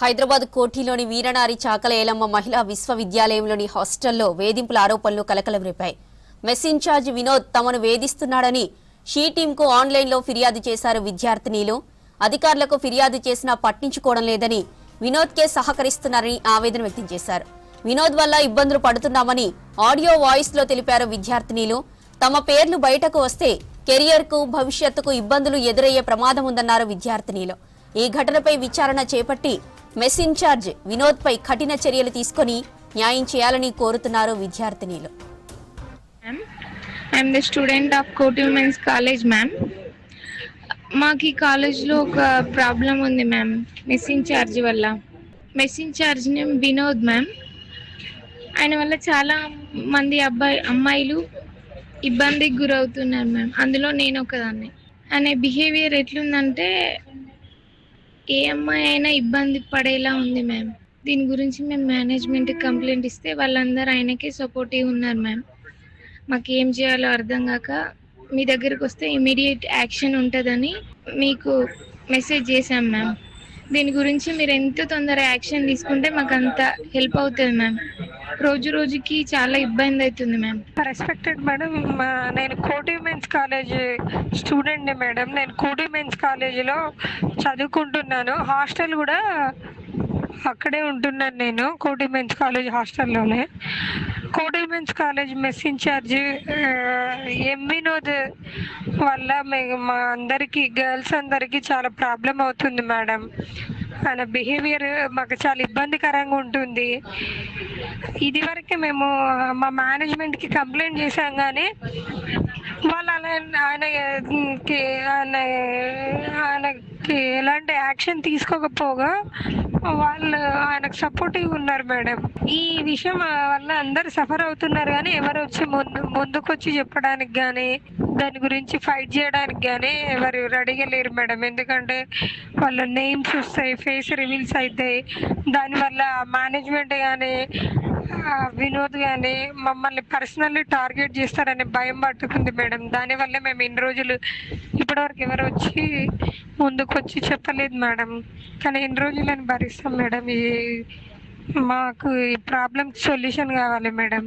హైదరాబాద్ కోఠీలోని వీరనారి చాకల ఏలమ్మ మహిళా విశ్వవిద్యాలయంలోని హాస్టల్లో వేధింపుల ఆరోపణలు కలకలం రేపాయి. మెస్ ఇన్ఛార్జ్ వినోద్ తమను వేధిస్తున్నాడని షీ టీంకు ఆన్లైన్లో ఫిర్యాదు చేశారు విద్యార్థినీలు. అధికారులకు ఫిర్యాదు చేసినా పట్టించుకోవడం లేదని వినోద్కే సహకరిస్తున్నారని ఆవేదన వ్యక్తం చేశారు. వినోద్ వల్ల ఇబ్బందులు పడుతున్నామని ఆడియో వాయిస్లో తెలిపారు విద్యార్థినీలు. తమ పేర్లు బయటకు వస్తే కెరియర్కు భవిష్యత్తుకు ఇబ్బందులు ఎదురయ్యే ప్రమాదం ఉందన్నారు విద్యార్థినీలు. ఈ ఘటనపై విచారణ చేపట్టి మెస్ ఇన్ఛార్జ్ వినోద్ పై కఠిన చర్యలు తీసుకొని న్యాయం చేయాలని కోరుతున్నారు విద్యార్థినీలు. I'm the student of Koti women's college ma'am. మాకు ఈ కాలేజ్లో ఒక ప్రాబ్లం ఉంది మ్యామ్. మెస్ ఇన్ఛార్జ్ వల్ల. Mess in-charge name Vinod ma'am. ఆయన వల్ల చాలా మంది అమ్మాయిలు ఇబ్బందికి గురవుతున్నారు మ్యామ్. అందులో నేను ఒకదాన్ని. ఆయన బిహేవియర్ ఎట్లుందంటే ఏ అమ్మాయి అయినా ఇబ్బంది పడేలా ఉంది మ్యామ్. దీని గురించి మేము మేనేజ్మెంట్కి కంప్లైంట్ ఇస్తే వాళ్ళందరూ ఆయనకే సపోర్టివ్ ఉన్నారు మ్యామ్. మాకు ఏం చేయాలో అర్థం కాక మీ దగ్గరికి వస్తే ఇమీడియట్ యాక్షన్ ఉంటుందని మీకు మెసేజ్ చేశాం మ్యామ్. దీని గురించి మీరు ఎంత తొందరగా యాక్షన్ తీసుకుంటే మాకు అంత హెల్ప్ అవుతుంది మ్యామ్. రోజు రోజుకి చాలా ఇబ్బంది అవుతుంది మ్యామ్. రెస్పెక్టెడ్ మేడం, నేను కోటి ఉమెన్స్ కాలేజ్ స్టూడెంట్ని మేడం. నేను కోటి ఉమెన్స్ కాలేజీలో చదువుకుంటున్నాను. హాస్టల్ కూడా అక్కడే ఉంటున్నాను. నేను కోటి ఉమెన్స్ కాలేజ్ హాస్టల్లోనే. కోటి ఉమెన్స్ కాలేజ్ మెస్ ఇన్ఛార్జ్ ఎం వినోద్ వల్ల మా అందరికీ, గర్ల్స్ అందరికీ చాలా ప్రాబ్లం అవుతుంది మేడం. ఆయన బిహేవియర్ మాకు చాలా ఇబ్బందికరంగా ఉంటుంది. ఇదివరకే మేము మా మేనేజ్మెంట్కి కంప్లైంట్ చేశాం, కానీ వాళ్ళు ఆయనకి ఎలాంటి యాక్షన్ తీసుకోకపోగా వాళ్ళు ఆయనకు సపోర్టివ్ ఉన్నారు మేడం. ఈ విషయం వల్ల అందరు సఫర్ అవుతున్నారు, కానీ ఎవరు వచ్చి ముందుకొచ్చి చెప్పడానికి కానీ దాని గురించి ఫైట్ చేయడానికి కానీ ఎవరు రెడీగా లేరు మేడం. ఎందుకంటే వాళ్ళ నేమ్స్ వస్తాయి, ఫేస్ రివీల్స్ అవుతాయి. దానివల్ల మేనేజ్మెంట్ కానీ వినోద్ కానీ మమ్మల్ని పర్సనల్లీ టార్గెట్ చేస్తారని భయం పట్టుకుంది మేడం. దానివల్ల మేము ఇన్ని రోజులు ఇప్పటివరకు ఎవరు వచ్చి ముందుకు వచ్చి చెప్పలేదు మేడం. కానీ ఇన్ని రోజులని భరిస్తాం మేడం. మాకు ఈ ప్రాబ్లం సొల్యూషన్ కావాలి మేడం.